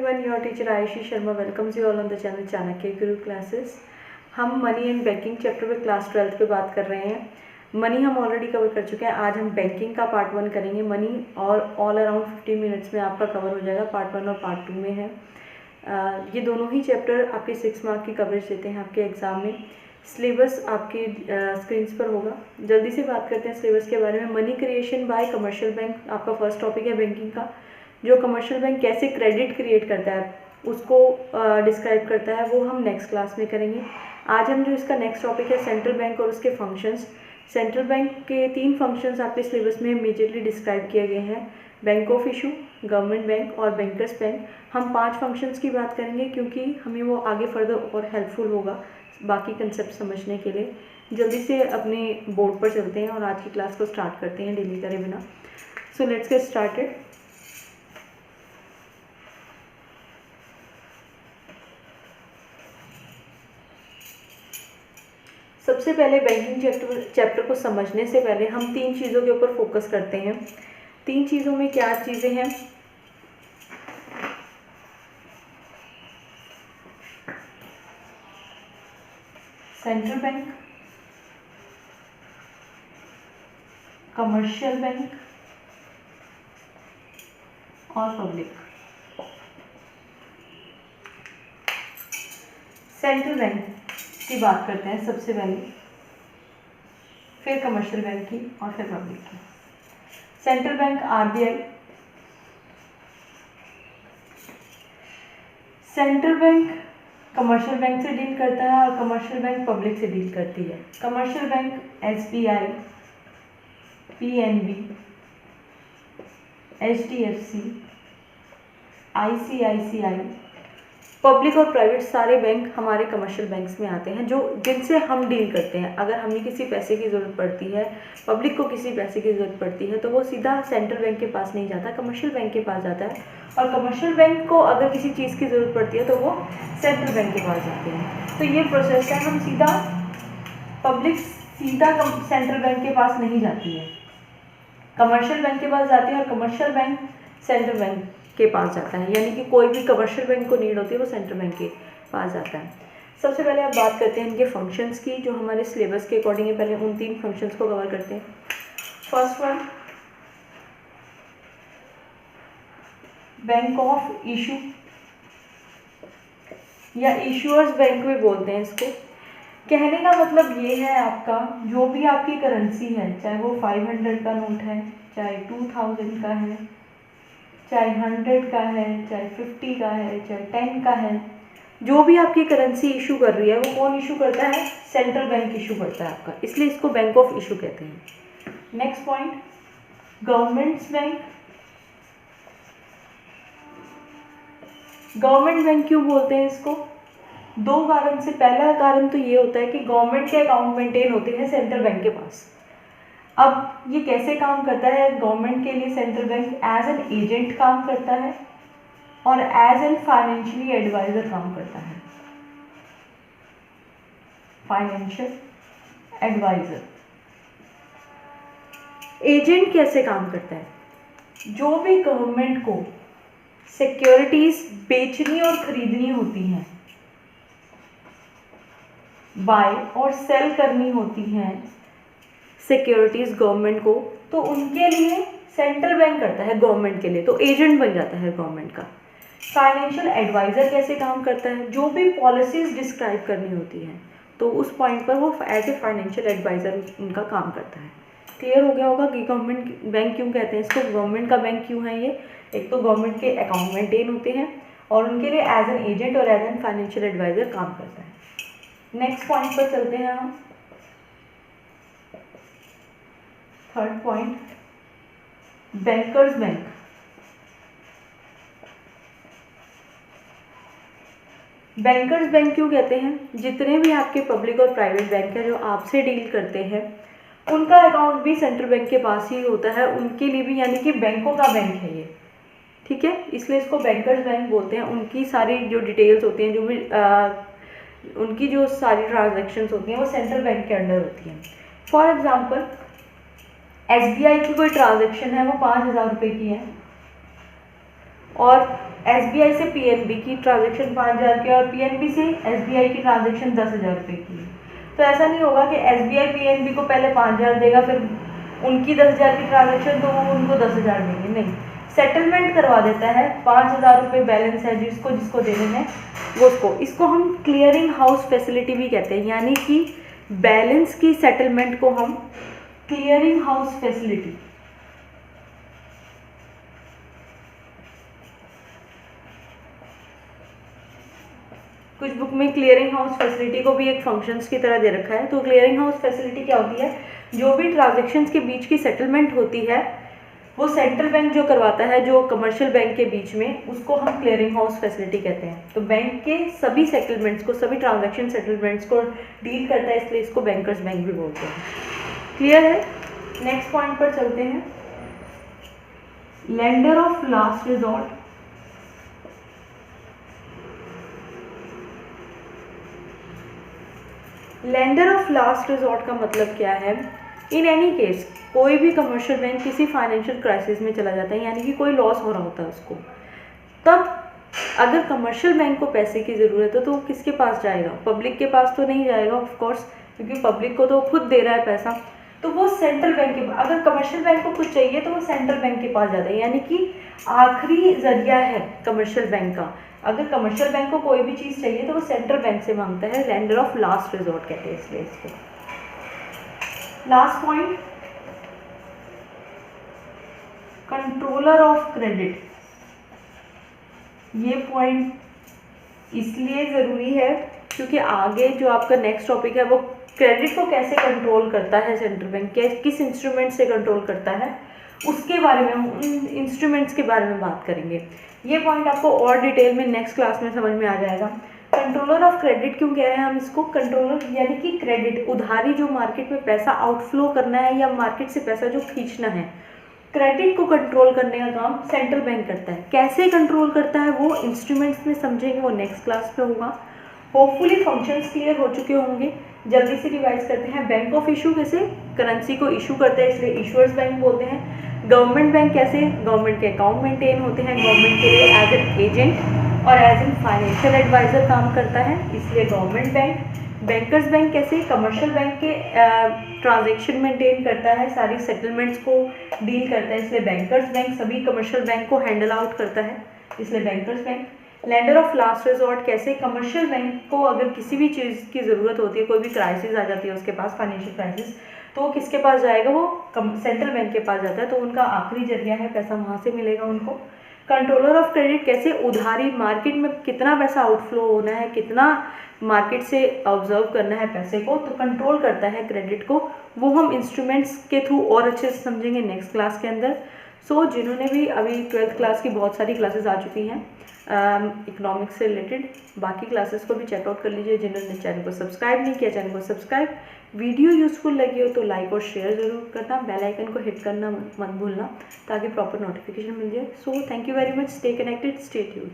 everyone, your teacher Ayushi Sharma welcomes you all on the channel Chanakya Guru classes. हम money and banking chapter में class 12 पे बात कर रहे हैं। मनी हम ऑलरेडी कवर कर चुके हैं। आज हम बैंकिंग का पार्ट 1 करेंगे। मनी और ऑल अराउंड 15 मिनट्स में आपका कवर हो जाएगा। पार्ट 1 और पार्ट 2 में है। ये दोनों ही चैप्टर आपके 6 मार्क की कवरेज देते हैं आपके एग्ज़ाम में। सिलेबस आपकी स्क्रीन्स पर होगा। जल्दी से बात करते हैं सिलेबस के बारे में। Money creation bye commercial bank आपका फर्स्ट टॉपिक है बैंकिंग का। जो कमर्शियल बैंक कैसे क्रेडिट क्रिएट करता है उसको डिस्क्राइब करता है, वो हम नेक्स्ट क्लास में करेंगे। आज हम जो इसका नेक्स्ट टॉपिक है सेंट्रल बैंक और उसके फंक्शंस। सेंट्रल बैंक के 3 फंक्शंस आपके सिलेबस में इमीडिएटली डिस्क्राइब किए गए हैं, bank of issue, government bank और बैंकर्स बैंक। हम 5 फंक्शंस की बात करेंगे क्योंकि हमें वो आगे फर्दर और हेल्पफुल होगा बाकी कंसेप्ट समझने के लिए। जल्दी से अपने बोर्ड पर चलते हैं और आज की क्लास को स्टार्ट करते हैं डिले करे बिना। So let's get started. सबसे पहले बैंकिंग चैप्टर को समझने से पहले हम 3 चीज़ों के ऊपर फोकस करते हैं। 3 चीज़ों में क्या चीज़ें हैं? सेंट्रल बैंक, कमर्शियल बैंक और पब्लिक। सेंट्रल बैंक की बात करते हैं सबसे पहले, फिर कमर्शियल बैंक की और फिर पब्लिक की। Central bank RBI. Central bank commercial bank से डील करता है और कमर्शियल बैंक पब्लिक से डील करती है। Commercial bank SBI, PNB, HDFC, ICICI, public और प्राइवेट सारे बैंक हमारे कमर्शियल बैंक्स में आते हैं, जो जिनसे हम डील करते हैं। अगर हमें किसी पैसे की ज़रूरत पड़ती है, पब्लिक को किसी पैसे की ज़रूरत पड़ती है, तो वो सीधा सेंट्रल बैंक के पास नहीं जाता, कमर्शियल बैंक के पास जाता है। और कमर्शियल बैंक को अगर किसी चीज़ की ज़रूरत पड़ती है तो वो सेंट्रल बैंक के पास जाते हैं। तो ये प्रोसेस है। हम सीधा पब्लिक सीधा सेंट्रल बैंक के पास नहीं जाती है, कमर्शियल बैंक के पास जाती है और कमर्शियल बैंक सेंट्रल बैंक के पास जाता है। यानी कि कोई भी कमर्शियल बैंक को नीड होती है वो सेंट्रल बैंक के पास जाता है। सबसे पहले आप बात करते हैं इनके फंक्शंस की, जो हमारे सिलेबस के अकॉर्डिंग है। पहले उन 3 फंक्शंस को कवर करते हैं। First one, bank of issue या इशूअर्स बैंक भी बोलते हैं इसको। कहने का मतलब ये है, आपका जो भी आपकी करेंसी है, चाहे वो 500 का नोट है, चाहे 2000 का है, चाहे 100 का है, चाहे 50 का है, चाहे 10 का है, जो भी आपकी करेंसी इशू कर रही है वो कौन इशू करता है? सेंट्रल बैंक इशू करता है आपका, इसलिए इसको बैंक ऑफ इशू कहते हैं। Next point, governments bank. Government bank क्यों बोलते हैं इसको? 2 कारण से। पहला कारण तो ये होता है कि गवर्नमेंट के अकाउंट मेंटेन होते हैं सेंट्रल बैंक के पास। अब ये कैसे काम करता है? गवर्नमेंट के लिए central bank as an agent काम करता है और एज एन फाइनेंशियली एडवाइजर काम करता है। Financial adviser. एजेंट कैसे काम करता है? जो भी गवर्नमेंट को सिक्योरिटीज बेचनी और खरीदनी होती हैं, बाय और सेल करनी होती हैं सिक्योरिटीज गवर्नमेंट को, तो उनके लिए सेंट्रल बैंक करता है गवर्नमेंट के लिए, तो एजेंट बन जाता है गवर्नमेंट का। फाइनेंशियल एडवाइजर कैसे काम करता है? जो भी पॉलिसीज डिस्क्राइब करनी होती हैं तो उस पॉइंट पर वो एज ए फाइनेंशियल एडवाइजर उनका काम करता है। क्लियर हो गया होगा कि गवर्नमेंट बैंक क्यों कहते हैं इसको, गवर्नमेंट का बैंक क्यों है ये। एक तो गवर्नमेंट के अकाउंट मेंटेन होते हैं और उनके लिए एज एन एजेंट और एज एन फाइनेंशियल एडवाइजर काम करता है। नेक्स्ट पॉइंट पर चलते हैं हम। Third point, bankers bank. Bankers bank क्यों कहते हैं? जितने भी आपके पब्लिक और प्राइवेट बैंक है जो आपसे डील करते हैं, उनका अकाउंट भी सेंट्रल बैंक के पास ही होता है, उनके लिए भी, यानी कि बैंकों का बैंक है ये। ठीक है, इसलिए इसको बैंकर्स बैंक बोलते हैं। उनकी सारी जो डिटेल्स होती हैं, जो भी उनकी जो सारी ट्रांजैक्शंस होती हैं वो सेंट्रल बैंक के अंडर होती हैं। फॉर एग्जांपल एसबीआई की कोई ट्रांजैक्शन है, वो 5000 रुपये की है, और SBI से PNB की ट्रांजेक्शन 5,000 की और PNB से SBI की ट्रांजेक्शन 10,000 रुपये की। तो ऐसा नहीं होगा कि SBI PNB को पहले 5,000 देगा, फिर उनकी 10,000 की ट्रांजेक्शन तो वो उनको 10,000 देंगे, नहीं, सेटलमेंट करवा देता है। 5,000 रुपये बैलेंस है जिसको जिसको देने हैं वो उसको, इसको हम क्लियरिंग हाउस फैसिलिटी भी कहते हैं, यानी कि बैलेंस की सेटलमेंट को हम क्लियरिंग हाउस फैसिलिटी, कुछ बुक में क्लियरिंग हाउस फैसिलिटी को भी एक फंक्शंस की तरह दे रखा है। तो क्लियरिंग हाउस फैसिलिटी क्या होती है, जो भी ट्रांजेक्शन्स के बीच की सेटलमेंट होती है वो सेंट्रल बैंक जो करवाता है, जो कमर्शियल बैंक के बीच में, उसको हम क्लियरिंग हाउस फैसिलिटी कहते हैं। तो बैंक के सभी सेटलमेंट्स को, सभी ट्रांजैक्शन सेटलमेंट्स को डील करता है, इसलिए इसको बैंकर्स बैंक भी बोलते हैं। क्लियर है? नेक्स्ट पॉइंट पर चलते हैं। Lender of last resort, lender of last resort का मतलब क्या है? इन एनी केस कोई भी कमर्शियल बैंक किसी फाइनेंशियल क्राइसिस में चला जाता है, यानी कि कोई लॉस हो रहा होता है उसको, तब अगर कमर्शियल बैंक को पैसे की ज़रूरत है तो वो किसके पास जाएगा? पब्लिक के पास तो नहीं जाएगा ऑफ कोर्स, क्योंकि पब्लिक को तो खुद दे रहा है पैसा, तो वो सेंट्रल बैंक के, अगर कमर्शियल बैंक को कुछ चाहिए तो वो सेंट्रल बैंक के पास जाता है, यानी कि आखिरी जरिया है कमर्शियल बैंक का। अगर कमर्शियल बैंक को कोई भी चीज़ चाहिए तो वो सेंट्रल बैंक से मांगता है, लेंडर ऑफ लास्ट रिजॉर्ट कहते हैं इसलिए इसको। Last point, controller of credit. ये पॉइंट इसलिए ज़रूरी है क्योंकि आगे जो आपका नेक्स्ट टॉपिक है वो क्रेडिट को कैसे कंट्रोल करता है सेंट्रल बैंक, किस इंस्ट्रूमेंट से कंट्रोल करता है, उसके बारे में, उन इंस्ट्रूमेंट्स के बारे में बात करेंगे। ये पॉइंट आपको और डिटेल में नेक्स्ट क्लास में समझ में आ जाएगा। कंट्रोलर ऑफ क्रेडिट क्यों कह रहे हैं हम इसको? कंट्रोलर यानी कि क्रेडिट, उधारी, जो मार्केट में पैसा आउटफ्लो करना है या मार्केट से पैसा जो खींचना है, क्रेडिट को कंट्रोल करने का काम सेंट्रल बैंक करता है। कैसे कंट्रोल करता है वो इंस्ट्रूमेंट्स में समझेंगे, वो नेक्स्ट क्लास पे होगा। होपफुली फंक्शंस क्लियर हो चुके होंगे। जल्दी से रिवाइज करते हैं। बैंक ऑफ इशू, कैसे करेंसी को इशू करते हैं इसलिए इशूअर्स बैंक बोलते हैं। गवर्नमेंट बैंक, कैसे गवर्नमेंट के अकाउंट मेंटेन होते हैं, गवर्नमेंट के लिए एज एन एजेंट और एज एन फाइनेंशियल एडवाइजर काम करता है, इसलिए गवर्नमेंट बैंक। बैंकर्स बैंक कैसे कमर्शियल बैंक के ट्रांजैक्शन मेंटेन करता है, सारी सेटलमेंट्स को डील करता है, इसलिए बैंकर्स बैंक सभी कमर्शियल बैंक को हैंडल आउट करता है, इसलिए bankers bank. Lender of last resort, कैसे कमर्शियल बैंक को अगर किसी भी चीज़ की ज़रूरत होती है, कोई भी क्राइसिस आ जाती है उसके पास, फाइनेंशियल क्राइसिस, तो वो किसके पास जाएगा? वो सेंट्रल बैंक के पास जाता है, तो उनका आखिरी जरिया है, पैसा वहाँ से मिलेगा उनको। कंट्रोलर ऑफ क्रेडिट, कैसे उधारी, मार्केट में कितना पैसा आउटफ्लो होना है, कितना मार्केट से ऑब्जर्व करना है पैसे को, तो कंट्रोल करता है क्रेडिट को। वो हम इंस्ट्रूमेंट्स के थ्रू और अच्छे से समझेंगे नेक्स्ट क्लास के अंदर। सो जिन्होंने भी अभी 12th क्लास की बहुत सारी क्लासेस आ चुकी हैं इकोनॉमिक्स से रिलेटेड, बाकी क्लासेस को भी चेकआउट कर लीजिए। जिन्होंने चैनल को सब्सक्राइब नहीं किया, चैनल को सब्सक्राइब। वीडियो यूजफुल लगी हो तो लाइक और शेयर ज़रूर करना, बेल आइकन को हिट करना मत भूलना ताकि प्रॉपर नोटिफिकेशन मिल जाए। So thank you very much, stay connected, stay tuned.